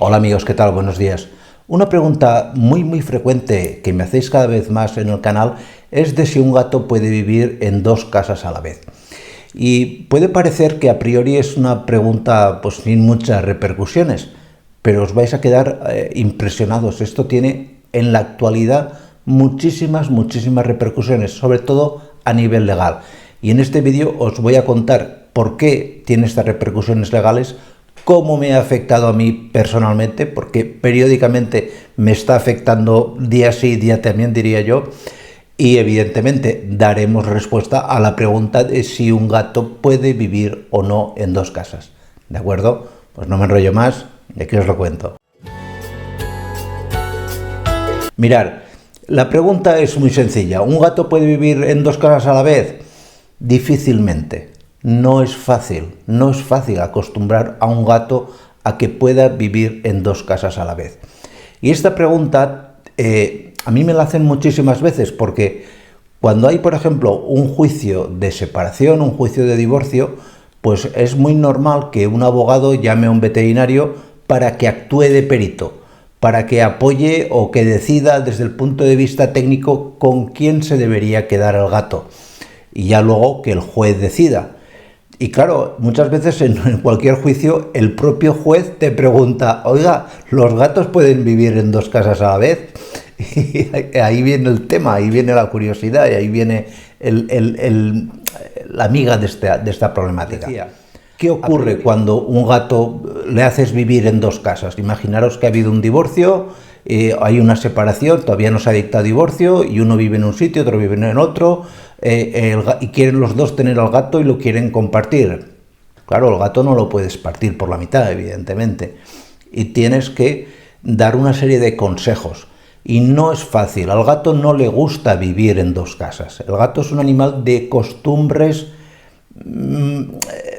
Hola amigos, ¿qué tal? Buenos días. Una pregunta muy frecuente que me hacéis cada vez más en el canal es de si un gato puede vivir en dos casas a la vez. Y puede parecer que a priori es una pregunta pues sin muchas repercusiones, pero os vais a quedar impresionados. Esto tiene en la actualidad muchísimas repercusiones, sobre todo a nivel legal. Y en este vídeo os voy a contar por qué tiene estas repercusiones legales, cómo me ha afectado a mí personalmente, porque periódicamente me está afectando día sí, día también, diría yo, y evidentemente daremos respuesta a la pregunta de si un gato puede vivir o no en dos casas. ¿De acuerdo? Pues no me enrollo más y aquí os lo cuento. Mirad, la pregunta es muy sencilla. ¿Un gato puede vivir en dos casas a la vez? Difícilmente. No es fácil acostumbrar a un gato a que pueda vivir en dos casas a la vez. Y esta pregunta a mí me la hacen muchísimas veces porque cuando hay, por ejemplo, un juicio de separación, un juicio de divorcio, pues es muy normal que un abogado llame a un veterinario para que actúe de perito, para que apoye o que decida desde el punto de vista técnico con quién se debería quedar el gato. Y ya luego que el juez decida. Y claro, muchas veces en cualquier juicio el propio juez te pregunta, oiga, ¿los gatos pueden vivir en dos casas a la vez? Y ahí viene el tema, ahí viene la curiosidad y ahí viene la miga de esta problemática. ¿Qué ocurre cuando un gato le haces vivir en dos casas? Imaginaros que ha habido un divorcio, hay una separación, todavía no se ha dictado divorcio y uno vive en un sitio, otro vive en otro, y quieren los dos tener al gato y lo quieren compartir. Claro, el gato no lo puedes partir por la mitad, evidentemente, y tienes que dar una serie de consejos. Y no es fácil, al gato no le gusta vivir en dos casas. El gato es un animal de costumbres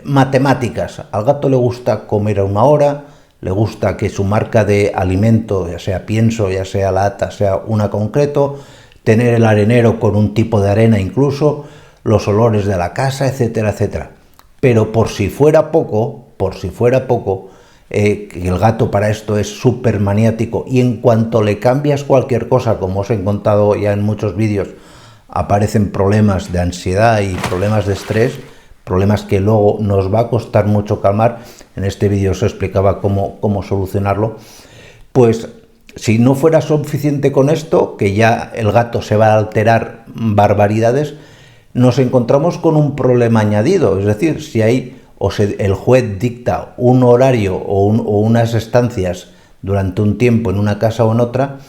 matemáticas. Al gato le gusta comer a una hora, le gusta que su marca de alimento, ya sea pienso, ya sea lata, sea una concreto, tener el arenero con un tipo de arena incluso, los olores de la casa, etcétera, etcétera. Pero por si fuera poco, que el gato para esto es súper maniático y en cuanto le cambias cualquier cosa, como os he contado ya en muchos vídeos, aparecen problemas de ansiedad y problemas de estrés, problemas que luego nos va a costar mucho calmar. En este vídeo os explicaba cómo solucionarlo. Pues si no fuera suficiente con esto, que ya el gato se va a alterar barbaridades, nos encontramos con un problema añadido. Es decir, si hay el juez dicta un horario o unas estancias durante un tiempo en una casa o en otra,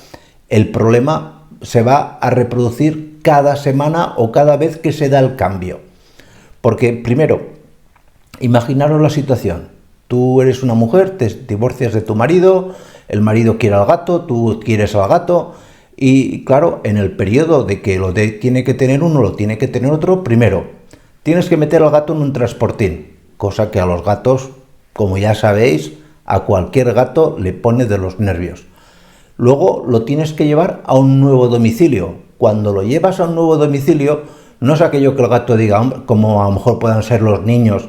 el problema se va a reproducir cada semana o cada vez que se da el cambio. Porque, primero, imaginaros la situación. Tú eres una mujer, te divorcias de tu marido, el marido quiere al gato, tú quieres al gato, y claro, en el periodo de que tiene que tener uno, lo tiene que tener otro, primero, tienes que meter al gato en un transportín, cosa que a los gatos, como ya sabéis, a cualquier gato le pone de los nervios. Luego lo tienes que llevar a un nuevo domicilio. Cuando lo llevas a un nuevo domicilio, no es aquello que el gato diga, como a lo mejor puedan ser los niños,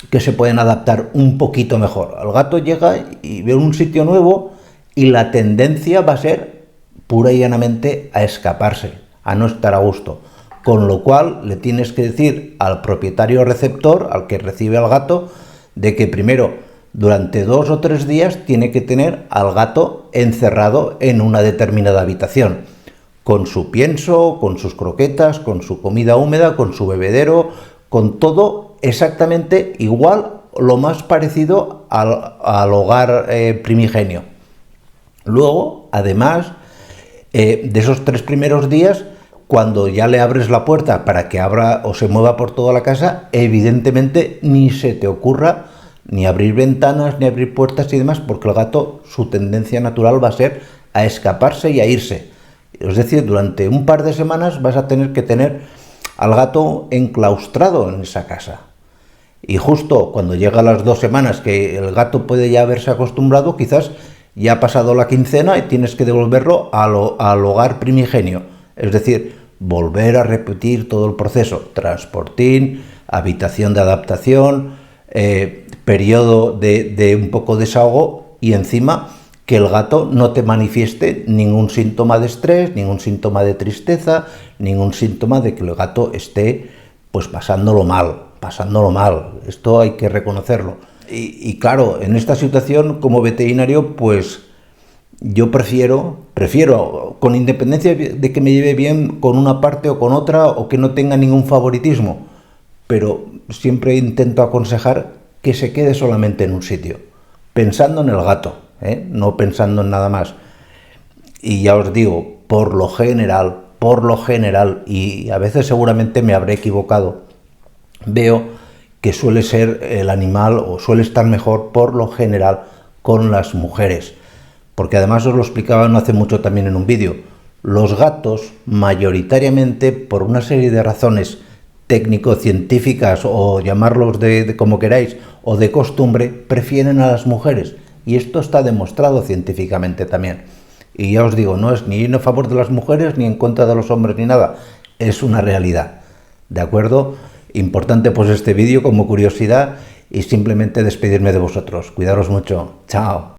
que se pueden adaptar un poquito mejor. El gato llega y ve un sitio nuevo y la tendencia va a ser pura y llanamente a escaparse, a no estar a gusto. Con lo cual le tienes que decir al propietario receptor, al que recibe al gato, de que primero, durante 2 o 3 días, tiene que tener al gato encerrado en una determinada habitación, con su pienso, con sus croquetas, con su comida húmeda, con su bebedero, con todo exactamente igual, lo más parecido al hogar primigenio. Luego, además, de esos 3 primeros días, cuando ya le abres la puerta para que abra o se mueva por toda la casa, evidentemente ni se te ocurra ni abrir ventanas, ni abrir puertas y demás, porque el gato, su tendencia natural va a ser a escaparse y a irse. Es decir, durante un par de semanas vas a tener que tener al gato enclaustrado en esa casa. Y justo cuando llega las 2 semanas que el gato puede ya haberse acostumbrado, quizás ya ha pasado la quincena y tienes que devolverlo al hogar primigenio. Es decir, volver a repetir todo el proceso, transportín, habitación de adaptación, periodo de un poco de desahogo, y encima que el gato no te manifieste ningún síntoma de estrés, ningún síntoma de tristeza, ningún síntoma de que el gato esté pues pasándolo mal. Esto hay que reconocerlo. Y claro, en esta situación como veterinario, pues yo prefiero, con independencia de que me lleve bien con una parte o con otra, o que no tenga ningún favoritismo, pero siempre intento aconsejar que se quede solamente en un sitio, pensando en el gato, no pensando en nada más. Y ya os digo, por lo general, y a veces seguramente me habré equivocado, veo que suele ser el animal, o suele estar mejor por lo general con las mujeres. Porque además os lo explicaba no hace mucho también en un vídeo, los gatos mayoritariamente, por una serie de razones técnico-científicas, o llamarlos de como queráis, o de costumbre, prefieren a las mujeres. Y esto está demostrado científicamente también. Y ya os digo, no es ni a favor de las mujeres, ni en contra de los hombres, ni nada. Es una realidad. ¿De acuerdo? Importante pues este vídeo como curiosidad, y simplemente despedirme de vosotros. Cuidaros mucho. Chao.